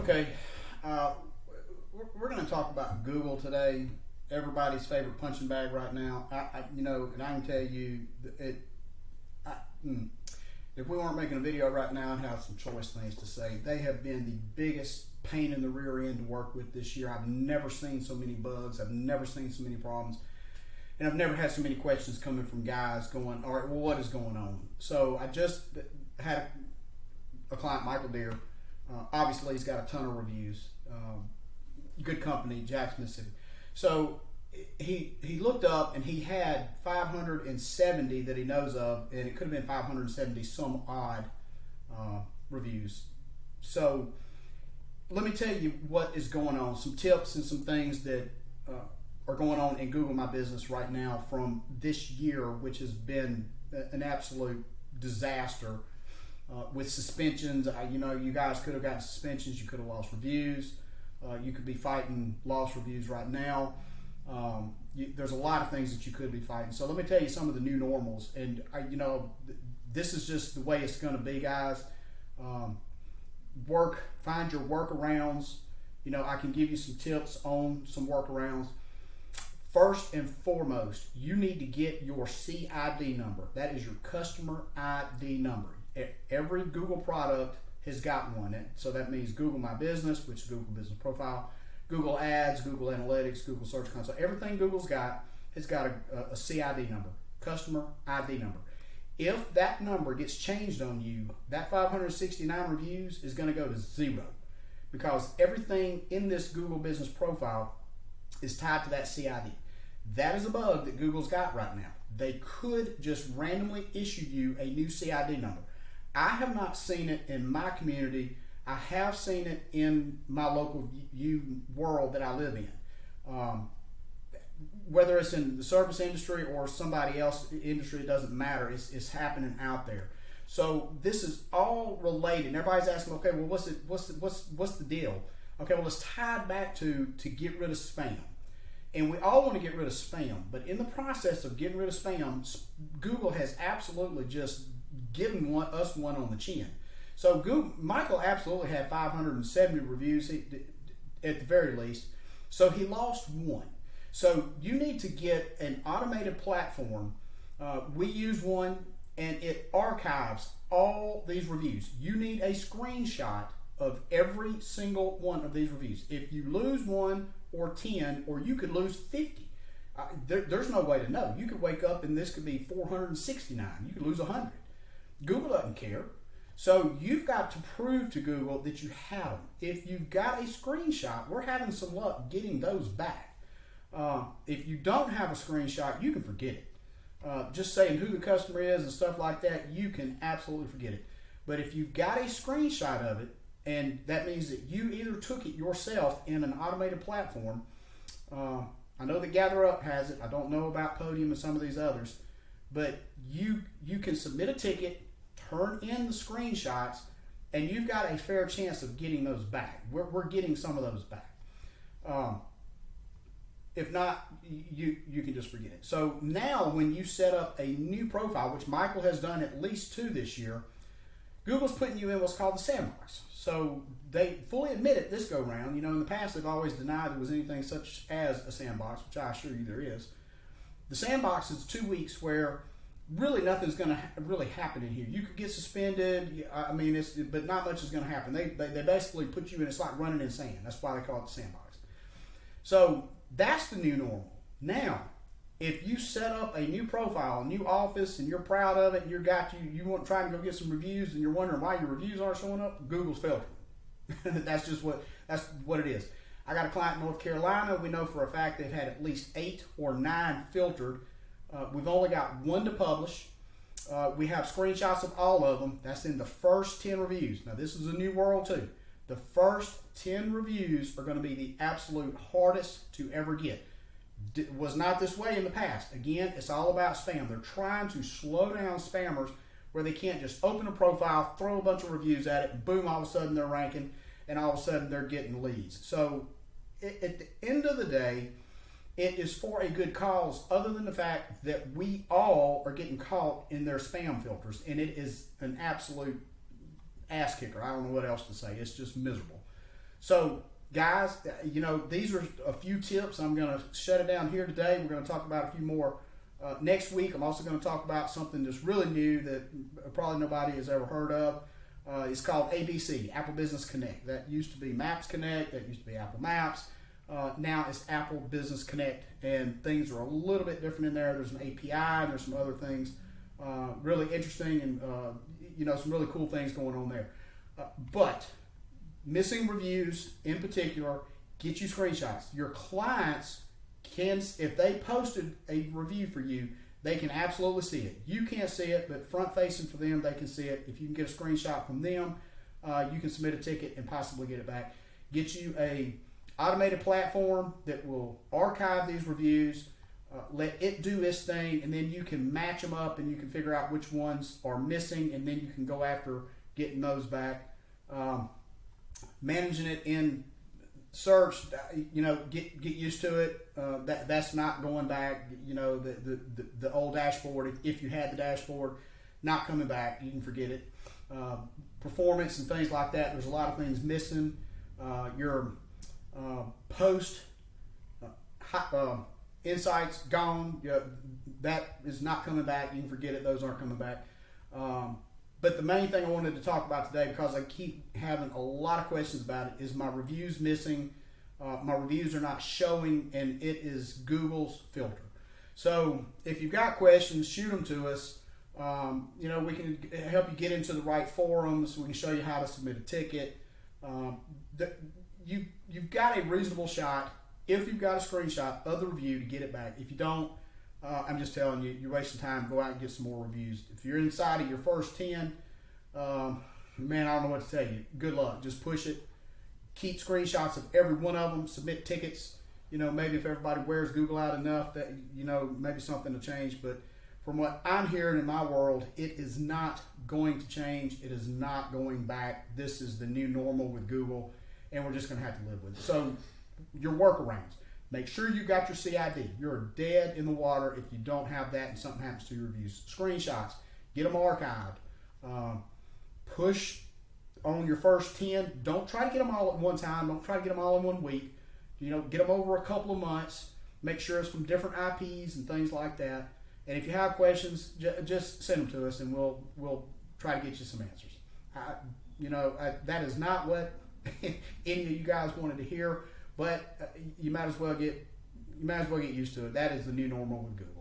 Okay, we're going to talk about Google today. Everybody's favorite punching bag right now. And I can tell you, I, mm, if we weren't making a video right now, I'd have some choice things to say. They have been the biggest pain in the rear end to work with this year. I've never seen so many bugs. I've never seen so many problems. And I've never had so many questions coming from guys going, all right, well, what is going on? So I just had a client, Michael Deere. Obviously, he's got a ton of reviews. Good company, Jackson, Mississippi. So he looked up and he had 570 that he knows of, and it could have been 570 some odd reviews. So let me tell you what is going on, some tips and some things that are going on in Google My Business right now from this year, which has been an absolute disaster with suspensions. You guys could have gotten suspensions, you could have lost reviews. You could be fighting lost reviews right now. There's a lot of things that you could be fighting. So let me tell you some of the new normals. And, this is just the way it's going to be, guys. Find your workarounds. I can give you some tips on some workarounds. First and foremost, you need to get your CID number. That is your customer ID number. Every Google product has got one. So that means Google My Business, which is Google Business Profile, Google Ads, Google Analytics, Google Search Console. Everything Google's got has got a CID number, customer ID number. If that number gets changed on you, that 569 reviews is going to go to zero, because everything in this Google Business Profile is tied to that CID. That is a bug that Google's got right now. They could just randomly issue you a new CID number. I have not seen it in my community. I have seen it in my local world that I live in. Whether it's in the service industry or somebody else industry, it doesn't matter. It's happening out there. So this is all related. And everybody's asking, okay, well, what's the deal? Okay, well, it's tied back to get rid of spam. And we all want to get rid of spam, but in the process of getting rid of spam, Google has absolutely just given us one on the chin. So Michael absolutely had 570 reviews at the very least, so he lost one. So you need to get an automated platform. We use one, and it archives all these reviews. You need a screenshot of every single one of these reviews. If you lose one or 10, or you could lose 50, there's no way to know. You could wake up and this could be 469. You could lose 100. Google doesn't care. So you've got to prove to Google that you have them. If you've got a screenshot, we're having some luck getting those back. If you don't have a screenshot, you can forget it. Just saying who the customer is and stuff like that, you can absolutely forget it. But if you've got a screenshot of it, and that means that you either took it yourself in an automated platform. I know that GatherUp has it. I don't know about Podium and some of these others. But you can submit a ticket, turn in the screenshots, and you've got a fair chance of getting those back. We're getting some of those back. If not, you can just forget it. So now when you set up a new profile, which Michael has done at least 2 this year, Google's putting you in what's called the sandbox. So they fully admit it this go round. In the past they've always denied there was anything such as a sandbox, which I assure you there is. The sandbox is 2 weeks where really nothing's going to really happen in here. You could get suspended. But not much is going to happen. They basically put you in. It's like running in sand. That's why they call it the sandbox. So that's the new normal. Now, if you set up a new profile, a new office, and you're proud of it, and you want to try and go get some reviews, and you're wondering why your reviews aren't showing up, Google's filtering. That's what it is. I got a client in North Carolina. We know for a fact they've had at least 8 or 9 filtered. We've only got 1 to publish. We have screenshots of all of them. That's in the first 10 reviews. Now, this is a new world too. The first 10 reviews are going to be the absolute hardest to ever get. Was not this way in the past. Again, it's all about spam. They're trying to slow down spammers where they can't just open a profile, throw a bunch of reviews at it, and boom, all of a sudden they're ranking, and all of a sudden they're getting leads. So at the end of the day, it is for a good cause, other than the fact that we all are getting caught in their spam filters, and it is an absolute ass kicker. I don't know what else to say. It's just miserable. So, guys, these are a few tips. I'm going to shut it down here today. We're going to talk about a few more next week. I'm also going to talk about something that's really new that probably nobody has ever heard of. It's called ABC, Apple Business Connect. That used to be Maps Connect. That used to be Apple Maps. Now it's Apple Business Connect, and things are a little bit different in there. There's an API, and there's some other things really interesting, and some really cool things going on there. But missing reviews in particular get you screenshots. Your clients can, if they posted a review for you, they can absolutely see it. You can't see it, but front facing for them, they can see it. If you can get a screenshot from them, you can submit a ticket and possibly get it back. Get you a automated platform that will archive these reviews, let it do its thing, and then you can match them up and you can figure out which ones are missing, and then you can go after getting those back. Managing it in search, get used to it. That's not going back. The old dashboard, if you had the dashboard, not coming back. You can forget it. Performance and things like that. There's a lot of things missing. Your post insights gone. That is not coming back. You can forget it. Those aren't coming back. But the main thing I wanted to talk about today, because I keep having a lot of questions about it, is my reviews missing. My reviews are not showing, and it is Google's filter. So if you've got questions, shoot them to us. We can help you get into the right forums. We can show you how to submit a ticket. You've got a reasonable shot, if you've got a screenshot of the review, to get it back. If you don't, I'm just telling you, you're wasting time. Go out and get some more reviews. If you're inside of your first 10, man, I don't know what to tell you. Good luck. Just push it. Keep screenshots of every one of them. Submit tickets. Maybe if everybody wears Google out enough, that maybe something will change. But from what I'm hearing in my world, it is not going to change. It is not going back. This is the new normal with Google, and we're just going to have to live with it. So your workarounds. Make sure you got your CID. You're dead in the water if you don't have that and something happens to your reviews. Screenshots. Get them archived. Push on your first 10. Don't try to get them all at one time. Don't try to get them all in 1 week. Get them over a couple of months. Make sure it's from different IPs and things like that. And if you have questions, just send them to us, and we'll try to get you some answers. That is not what any of you guys wanted to hear. But you might as well get used to it. That is the new normal with Google.